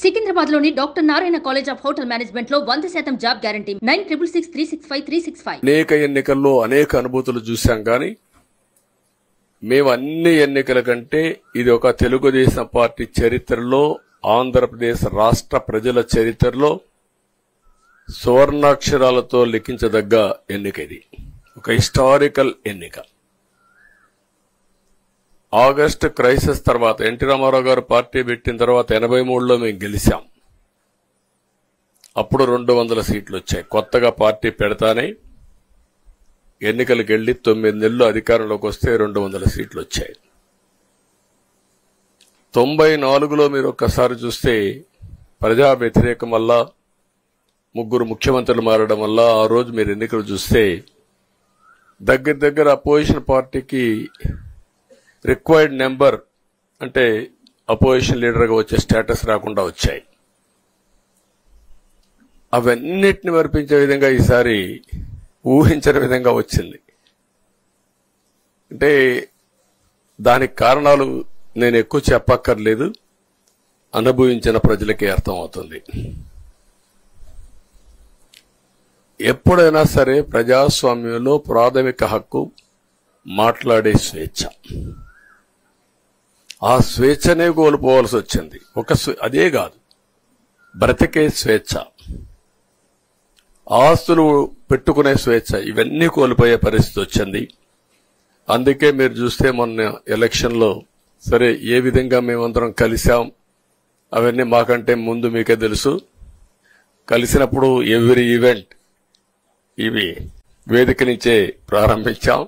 సికింద్రాబాద్లోని doctor Narayana college of hotel management లో 100% job guarantee 966365 అనేక ఎన్నికల్లో అనేక అనుభూతులు చూశాం కానీ మేము అన్ని ఎన్నికల కంటే ఇది ఒక తెలుగుదేశం పార్టీ చరిత్రలో ఆంధ్రప్రదేశ్ రాష్ట్ర ప్రజల చరిత్రలో సువర్ణాక్షరాలతో లిఖించదగ్గ ఎన్నిక. ఇది ఒక హిస్టారికల్ ఎన్నిక. ఆగస్టు క్రైసిస్ తర్వాత ఎన్టీ రామారావు గారు పార్టీ పెట్టిన తర్వాత 83లో మేము గెలిచాం. అప్పుడు 200 సీట్లు వచ్చాయి. కొత్తగా పార్టీ పెడతానే ఎన్నికలకు వెళ్లి 9 నెలలు అధికారంలోకి వస్తే 200 సీట్లు వచ్చాయి. 94లో మీరు ఒక్కసారి చూస్తే ప్రజా వ్యతిరేకం వల్ల 3 ముఖ్యమంత్రులు మారడం వల్ల ఆ రోజు మీరు ఎన్నికలు చూస్తే దగ్గర అపోజిషన్ పార్టీకి రిక్వైర్డ్ నెంబర్ అంటే అపోజిషన్ లీడర్గా వచ్చే స్టేటస్ రాకుండా వచ్చాయి. అవన్నిటిని వర్పించే విధంగా ఈసారి ఊహించని విధంగా వచ్చింది. అంటే దానికి కారణాలు నేను ఎక్కువ చెప్పక్కర్లేదు, అనుభవించిన ప్రజలకి అర్థమవుతుంది. ఎప్పుడైనా సరే ప్రజాస్వామ్యంలో ప్రాథమిక హక్కు మాట్లాడే స్వేచ్ఛ. ఆ స్వేచ్ఛనే కోల్పోవాల్సి వచ్చింది. అదే కాదు, బ్రతికే స్వేచ్ఛ, ఆస్తులు పెట్టుకునే స్వేచ్ఛ, ఇవన్నీ కోల్పోయే పరిస్థితి వచ్చింది. అందుకే మీరు చూస్తే మొన్న ఎలక్షన్లో సరే ఏ విధంగా మేమందరం కలిశాం అవన్నీ మాకంటే ముందు మీకే తెలుసు. కలిసినప్పుడు ఎవ్రీ ఈవెంట్ ఇవి వేదిక నుంచే ప్రారంభించాం.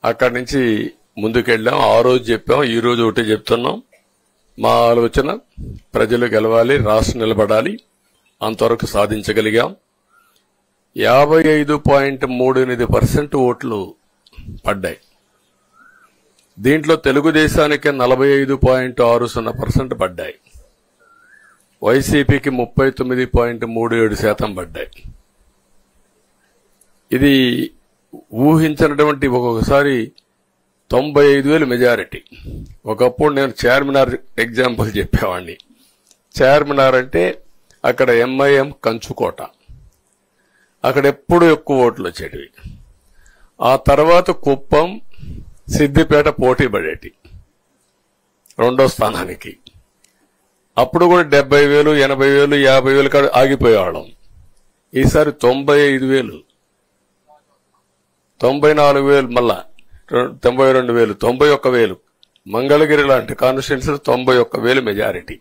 అక్కడి నుంచి ముందుకెళ్ళాం. ఆ రోజు చెప్పాం, ఈ రోజు ఒకటి చెప్తున్నాం. మా ఆలోచన ప్రజలు గెలవాలి, రాష్ట్రం నిలబడాలి. అంతవరకు సాధించగలిగాం. 55.38% ఓట్లు పడ్డాయి. దీంట్లో తెలుగుదేశానికి 45.60% పడ్డాయి. వైసీపీకి 39.37% పడ్డాయి. ఇది ఊహించినటువంటి ఒక్కొక్కసారి 95,000 మెజారిటీ. ఒకప్పుడు నేను చార్మినార్ ఎగ్జాంపుల్ చెప్పేవాడిని. చార్మినార్ అంటే అక్కడ ఎంఐఎం కంచుకోట, అక్కడ ఎప్పుడు ఎక్కువ ఓట్లు వచ్చేటివి. ఆ తర్వాత కుప్పం, సిద్దిపేట పోటీ పడేటి రెండో స్థానానికి. అప్పుడు కూడా 70,000, 80,000, 50,000 కాడ ఆగిపోయేవాళ్ళం. ఈసారి 95,000, 94,000, మళ్ళా 92,000, 91,000. మంగళగిరి లాంటి కాన్స్టిట్యున్సీ 91,000 మెజారిటీ.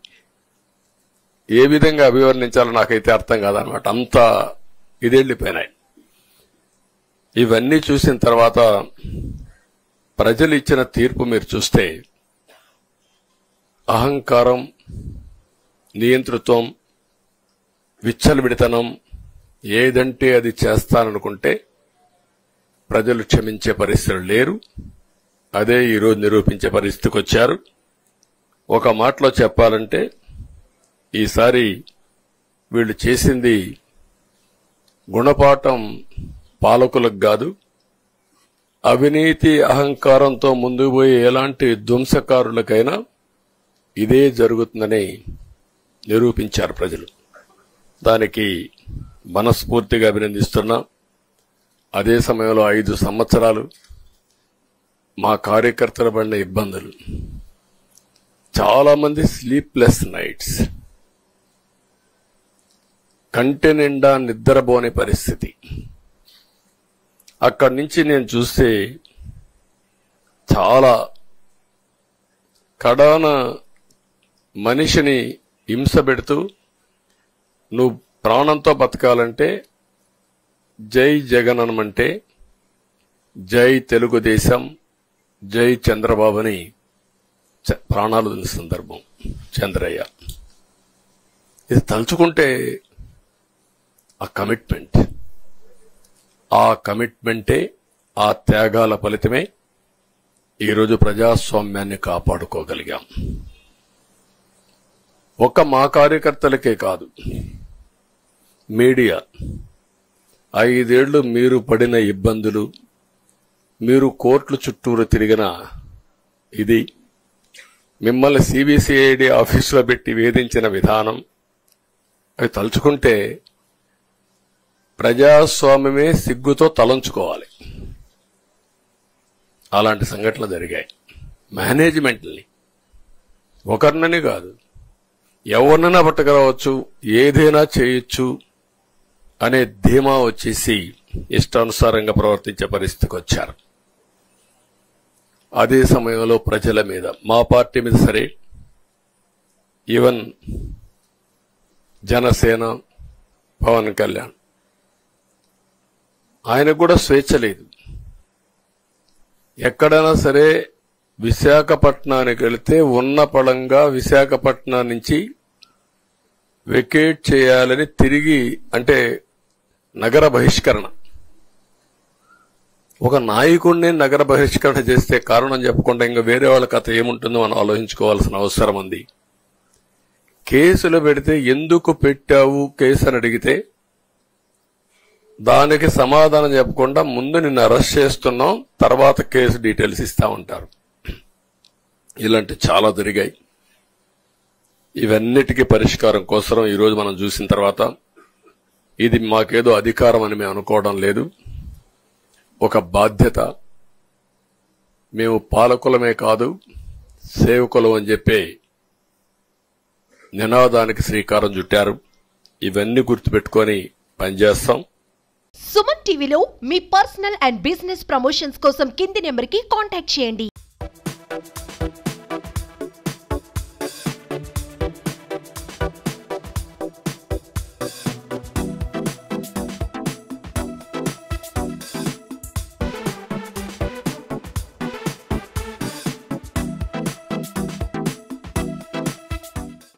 ఏ విధంగా అభివర్ణించాలో నాకైతే అర్థం కాదనమాట. అంత ఇదెళ్లిపోయినాయి. ఇవన్నీ చూసిన తర్వాత ప్రజలు ఇచ్చిన తీర్పు మీరు చూస్తే అహంకారం, నియంతృత్వం, విచ్చలవిడితనం, ఏదంటే అది చేస్తాననుకుంటే ప్రజలు క్షమించే పరిస్థితులు లేరు. అదే ఈరోజు నిరూపించే పరిస్థితికి వచ్చారు. ఒక మాటలో చెప్పాలంటే ఈసారి వీళ్ళు చేసింది గుణపాఠం పాలకులకు కాదు, అవినీతి అహంకారంతో ముందుకు పోయే ఎలాంటి ధ్వంసకారులకైనా ఇదే జరుగుతుందని నిరూపించారు ప్రజలు. దానికి మనస్ఫూర్తిగా అభినందిస్తున్నా. అదే సమయంలో 5 సంవత్సరాలు మా కార్యకర్తలు పడిన ఇబ్బందులు, చాలా మంది స్లీప్లెస్ నైట్స్, కంటి నిండా నిద్రపోని పరిస్థితి. అక్కడి నుంచి నేను చూస్తే చాలా కడాన మనిషిని హింస పెడుతూ నువ్వు ప్రాణంతో బతకాలంటే జై జగన్ అనమంటే జై తెలుగుదేశం, జై చంద్రబాబుని ప్రాణాలు వదిలిన సందర్భం చంద్రయ్య. ఇది తలుచుకుంటే ఆ కమిట్మెంటే, ఆ త్యాగాల ఫలితమే ఈరోజు ప్రజాస్వామ్యాన్ని కాపాడుకోగలిగాం. ఒక్క మా కార్యకర్తలకే కాదు, మీడియా 5 ఏళ్లు మీరు పడిన ఇబ్బందులు, మీరు కోర్టుల చుట్టూరు తిరిగిన ఇది మిమ్మల్ని సిబిసిఐడి ఆఫీసులో పెట్టి వేధించిన విధానం అవి తలుచుకుంటే ప్రజాస్వామ్యమే సిగ్గుతో తలంచుకోవాలి. అలాంటి సంఘటనలు జరిగాయి. మేనేజ్మెంట్ని ఒకరినని కాదు, ఎవరినైనా పట్టుకురావచ్చు, ఏదైనా చేయొచ్చు అనే ధీమా వచ్చేసి ఇష్టానుసారంగా ప్రవర్తించే పరిస్థితికి వచ్చారు. అదే సమయంలో ప్రజల మీద, మా పార్టీ మీద సరే, ఈవెన్ జనసేన పవన్ కళ్యాణ్ ఆయనకు కూడా స్వేచ్ఛ లేదు. ఎక్కడైనా సరే విశాఖపట్నానికి వెళితే ఉన్న పళంగా విశాఖపట్నం నుంచి వెకేట్ చేయాలని తిరిగి, అంటే నగర బహిష్కరణ, ఒక నాయకుడిని నగర బహిష్కరణ చేస్తే కారణం చెప్పకుండా ఇంకా వేరే వాళ్ళ కథ ఏముంటుందో మనం ఆలోచించుకోవాల్సిన అవసరం ఉంది. కేసులు పెడితే ఎందుకు పెట్టావు కేసు అని అడిగితే దానికి సమాధానం చెప్పకుండా ముందు నిన్ను అరెస్ట్ చేస్తున్నాం, తర్వాత కేసు డీటెయిల్స్ ఇస్తా ఉంటారు. ఇలాంటి చాలా జరిగాయి. ఇవన్నిటికీ పరిష్కారం కోసం ఈరోజు మనం చూసిన తర్వాత ఇది మాకేదో అధికారం అని మేము అనుకోవడం లేదు, ఒక బాధ్యత. మేము పాలకులమే కాదు సేవకులం అని చెప్పే నినాదానికి శ్రీకారం చుట్టారు. ఇవన్నీ గుర్తుపెట్టుకొని పనిచేస్తాం. సుమన్ టీవీలో మీ పర్సనల్ అండ్ బిజినెస్ ప్రమోషన్స్ కోసం కింది నెంబర్కి కాంటాక్ట్ చేయండి.